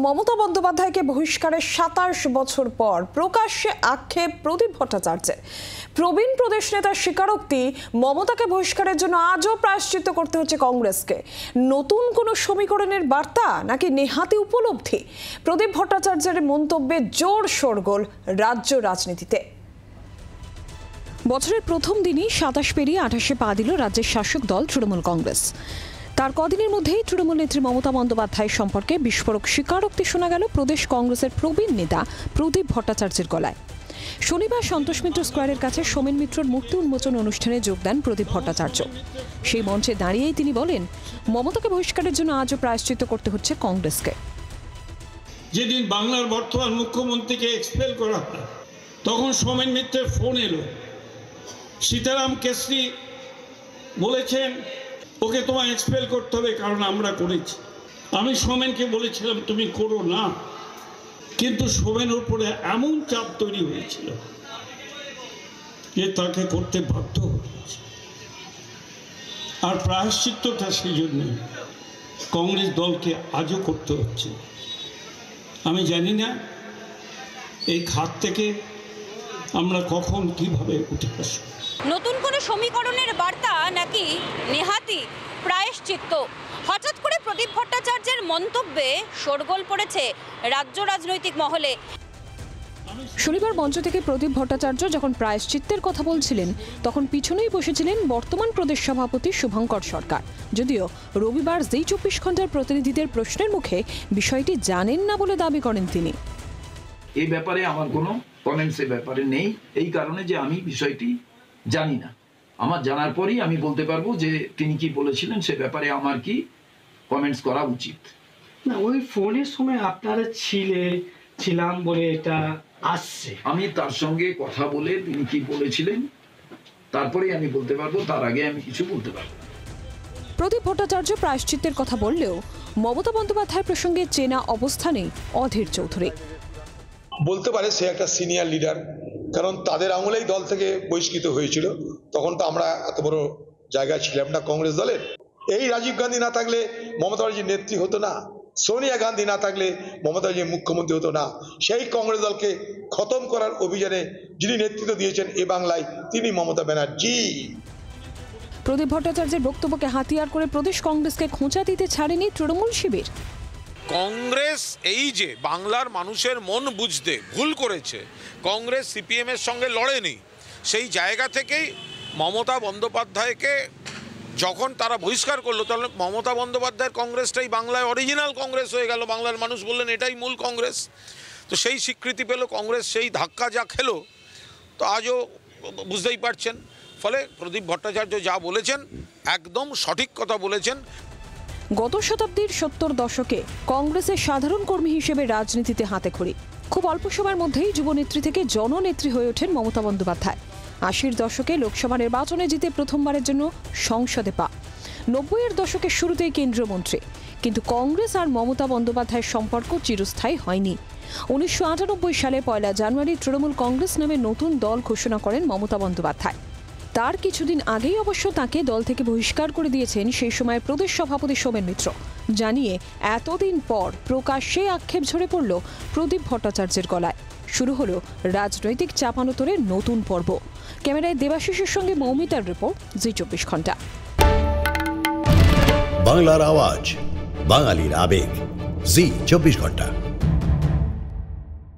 মমতা বন্দ্যোপাধ্যায়কে বহিষ্কারের ২৭ বছর পর প্রকাশ্যে আক্ষেপ প্রদীপ ভট্টাচার্যের। প্রবীণ প্রদেশ নেতার স্বীকারোক্তি, মমতাকে বহিষ্কারের জন্য আজও প্রায়শ্চিত্ত করতে হচ্ছে কংগ্রেসকে। নতুন কোনো সমীকরণের বার্তা নাকি নেহাতি উপলব্ধি? প্রদীপ ভট্টাচার্যের মন্তব্যে জোর শোরগোল রাজ্য রাজনীতিতে। বছরের প্রথম দিনই ২৭ পেরিয়ে ২৮-এ পা দিল রাজ্যের শাসক দল তৃণমূল কংগ্রেস। তার কদিনের মধ্যেই তৃণমূল নেত্রী মমতা বন্দ্যোপাধ্যায় সম্পর্কে বিস্ফোরক স্বীকারোক্তি শোনা গেল প্রদেশ কংগ্রেসের প্রবীণ নেতা প্রদীপ ভট্টাচার্যের গলায়। শনিবার সন্তোষ মিত্র স্কোয়ারের কাছে সোমেন মিত্রর মূর্তি উন্মোচন অনুষ্ঠানে যোগ দেন প্রদীপ ভট্টাচার্য। সেই মঞ্চে দাঁড়িয়েই তিনি বলেন, মমতাকে বহিষ্কারের জন্য আজও প্রায়শ্চিত্ত করতে হচ্ছে কংগ্রেসকে। যেদিন বাংলার বর্তমান মুখ্যমন্ত্রীকে এক্সপেল করা হয়, তখন সোমেন মিত্রের ফোন এলো। সীতারাম কেশরী বলেছেন, ওকে তোমায় এক্সপেল করতে হবে, কারণ আমরা করেছি। আমি সোমেনকে বলেছিলাম তুমি করো না, কিন্তু সোমেনের উপরে এমন চাপ তৈরি হয়েছিল যে তাকে করতে বাধ্য হয়েছে। আর প্রায়শ্চিত্তটা সেই জন্য কংগ্রেস দলকে আজও করতে হচ্ছে। আমি জানি না এই খাত থেকে আমরা কখন কিভাবে উঠে আসব। নতুন কোনো সমীকরণের বার্তা নাকি নেহাতি প্রায়শ্চিত্ত? হঠাৎ করে প্রদীপ ভট্টাচার্যের মন্তব্যে শোরগোল পড়েছে রাজ্য রাজনৈতিক মহলে। শনিবার মঞ্চ থেকে প্রদীপ ভট্টাচার্য যখন প্রায়শ্চিত্তের কথা বলছিলেন, তখন পিছনেই বসেছিলেন বর্তমান প্রদেশ সভাপতি শুভঙ্কর সরকার। যদিও রবিবার জি ২৪ ঘন্টার প্রতিনিধিদের প্রশ্নের মুখে বিষয়টি জানেন না বলে দাবি করেন তিনি। এই ব্যাপারে আমার কোনো কমেন্টস এ ব্যাপারে নেই, এই কারণে যে আমি বিষয়টি জানি না। আমার জানার পরই আমি বলতে পারবো যে তিনি কি বলেছিলেন সে ব্যাপারে আমার কি কমেন্টস করা উচিত। না, ওই ফোনের সময় আপনারা ছিলাম বলে এটা আসছে। আমি তার সঙ্গে কথা বলে তিনি কি বলেছিলেন তারপরেই আমি বলতে পারবো, তার আগে আমি কিছু বলতে পারবো। প্রদীপ ভট্টাচার্য প্রায়শ্চিত্তের কথা বললেও মমতা বন্দ্যোপাধ্যায় প্রসঙ্গে চেনা অবস্থানেই অধীর চৌধুরী। বলতে পারে সে একটা সিনিয়র লিডার, কারণ তাদের আমলেই দল থেকে বহিষ্কৃত হয়েছিল। তখন তো আমরা এত বড় জায়গায় ছিলাম না কংগ্রেস দলের। এই রাজীব গান্ধী না থাকলে মমতা ব্যানার্জির নেত্রী হতো না, সোনিয়া গান্ধী না থাকলে মমতা ব্যানার্জি মুখ্যমন্ত্রী হতো না। সেই কংগ্রেস দলকে খতম করার অভিযানে যিনি নেতৃত্ব দিয়েছেন এ বাংলায়, তিনি মমতা ব্যানার্জি। প্রদীপ ভট্টাচার্যের বক্তব্যকে হাতিয়ার করে প্রদেশ কংগ্রেসকে খোঁচা দিতে ছাড়েনি তৃণমূল শিবির। কংগ্রেস এই যে বাংলার মানুষের মন বুঝতে ভুল করেছে, কংগ্রেস সিপিএমের সঙ্গে লড়েনি, সেই জায়গা থেকেই মমতা বন্দ্যোপাধ্যায়কে যখন তারা বহিষ্কার করলো, তাহলে মমতা বন্দ্যোপাধ্যায়ের কংগ্রেসটাই বাংলায় অরিজিনাল কংগ্রেস হয়ে গেল। বাংলার মানুষ বললেন এটাই মূল কংগ্রেস। তো সেই স্বীকৃতি পেল কংগ্রেস, সেই ধাক্কা যা খেলো, তো আজও বুঝতেই পারছেন। ফলে প্রদীপ ভট্টাচার্য যা বলেছেন একদম সঠিক কথা বলেছেন। গত শতাব্দীর ৭০ দশকে কংগ্রেসের সাধারণ কর্মী হিসেবে রাজনীতিতে হাতেখড়ি। খুব অল্প সময়ের মধ্যেই যুবনেত্রী থেকে জননেত্রী হয়ে ওঠেন মমতা বন্দ্যোপাধ্যায়। ৮০-এর দশকে লোকসভা নির্বাচনে জিতে প্রথমবারের জন্য সংসদে পা। ৯০-এর দশকের শুরুতেই কেন্দ্রীয় মন্ত্রী। কিন্তু কংগ্রেস আর মমতা বন্দ্যোপাধ্যায়ের সম্পর্ক চিরস্থায়ী হয়নি। ১৯৯৮ সালে ১ জানুয়ারি তৃণমূল কংগ্রেস নামে নতুন দল ঘোষণা করেন মমতা বন্দ্যোপাধ্যায়। তার কিছুদিন আগেই অবশ্য তাকে দল থেকে বহিষ্কার করে দিয়েছেন সেই সময় প্রদেশ সভাপতি সোমেন মিত্র। জানিয়ে এতদিন পর প্রকাশ্যে আক্ষেপ ঝরে পড়ল প্রদীপ ভট্টাচার্যের গলায়। শুরু হলো রাজনৈতিক চাপানোতরের নতুন পর্ব। ক্যামেরায় দেবাশিসের সঙ্গে মৌমিতার রিপোর্ট, জি ২৪ ঘন্টা। বাংলার আওয়াজ, বাঙালির আবেগ, জি ২৪ ঘন্টা।